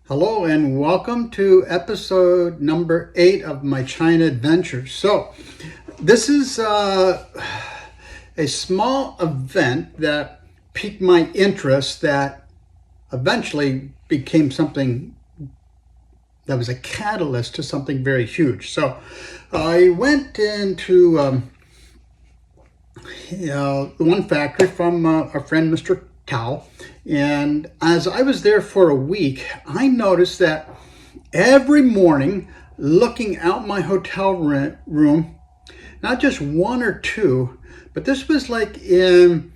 Hello and welcome to episode number 8 of my China adventure. So this is a small event that piqued my interest that eventually became something that was a catalyst to something very huge. So I went into one factory from our friend Mr. Tao. And as I was there for a week, I noticed that every morning, looking out my hotel room, not just one or two, but this was like in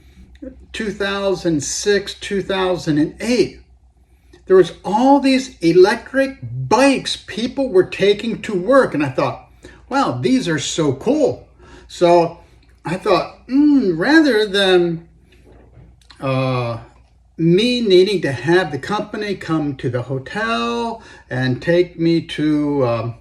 2006, 2008, there was all these electric bikes people were taking to work. And I thought, wow, these are so cool. So I thought, rather than me needing to have the company come to the hotel and take me to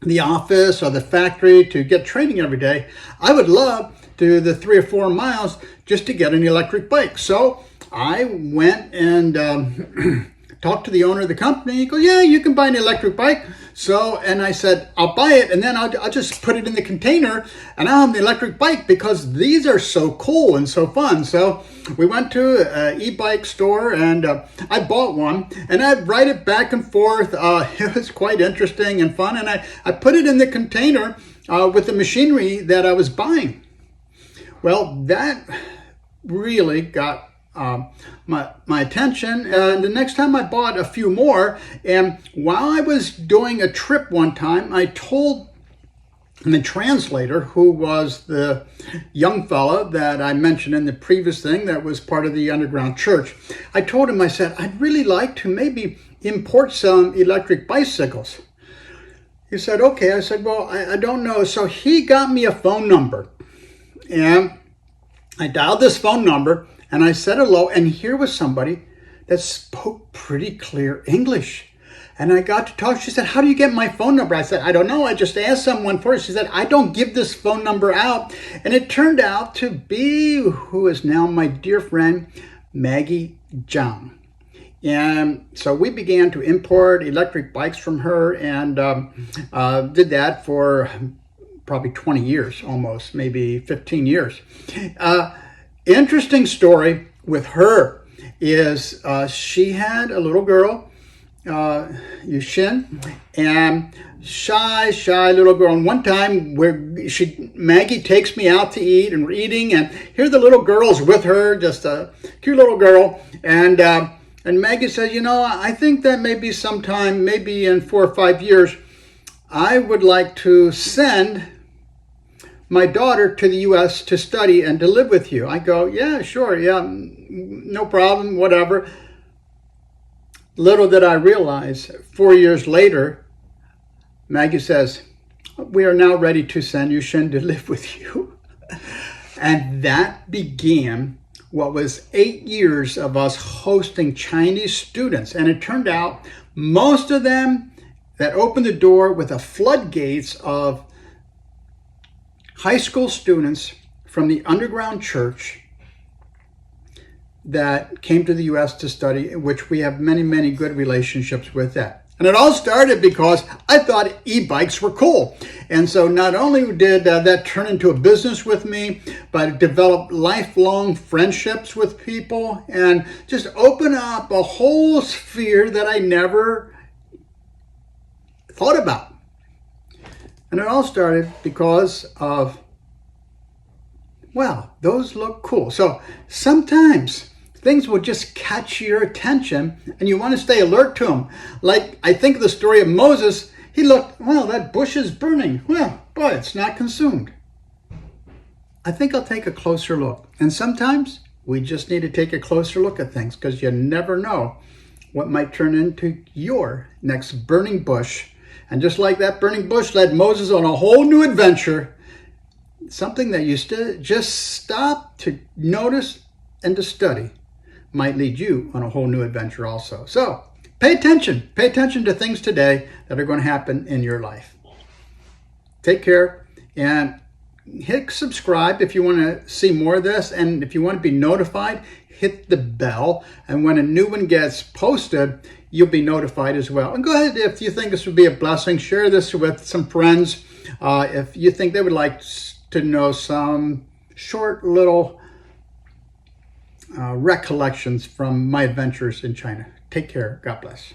the office or the factory to get training every day, I would love to do the 3 or 4 miles just to get an electric bike. So I went and talked to the owner of the company. He goes, yeah, you can buy an electric bike. And I said, I'll buy it, and then I'll just put it in the container, and I'll have the electric bike because these are so cool and so fun. So we went to an e-bike store, and I bought one, and I'd ride it back and forth. It was quite interesting and fun, and I put it in the container with the machinery that I was buying. Well, that really got my attention. The next time I bought a few more, and while I was doing a trip one time, I told the translator, who was the young fella that I mentioned in the previous thing that was part of the underground church, I told him, I said, I'd really like to maybe import some electric bicycles. He said, okay. I said, well, I don't know. So he got me a phone number, and I dialed this phone number, and I said hello, and here was somebody that spoke pretty clear English. And I got to talk. She said, how do you get my phone number? I said, I don't know. I just asked someone for it. She said, I don't give this phone number out. And it turned out to be who is now my dear friend, Maggie Zhang. And so we began to import electric bikes from her, and did that for probably 20 years, almost, maybe 15 years. Interesting story with her is she had a little girl, Yushin, and shy little girl. And one time Maggie takes me out to eat, and we're eating, and here the little girl's with her, just a cute little girl. And Maggie says, I think that maybe sometime, maybe in 4 or 5 years, I would like to send my daughter to the U.S. to study and to live with you. I go, yeah, sure, yeah, no problem, whatever. Little did I realize, 4 years later, Maggie says, we are now ready to send Yushin to live with you. And that began what was 8 years of us hosting Chinese students. And it turned out most of them that opened the door with the floodgates of high school students from the underground church that came to the U.S. to study, which we have many, many good relationships with that. And it all started because I thought e-bikes were cool. And so not only did that turn into a business with me, but it developed lifelong friendships with people and just opened up a whole sphere that I never thought about. And it all started because of, wow, those look cool. So sometimes things will just catch your attention and you want to stay alert to them. Like I think of the story of Moses. He looked, well, that bush is burning. Well, boy, it's not consumed. I think I'll take a closer look. And sometimes we just need to take a closer look at things because you never know what might turn into your next burning bush. And just like that burning bush led Moses on a whole new adventure, something that you just stop to notice and to study might lead you on a whole new adventure also. So pay attention. Pay attention to things today that are going to happen in your life. Take care and hit subscribe if you want to see more of this. And if you want to be notified, hit the bell, and when a new one gets posted, you'll be notified as well. And go ahead, if you think this would be a blessing, share this with some friends. If you think they would like to know some short little recollections from my adventures in China. Take care. God bless.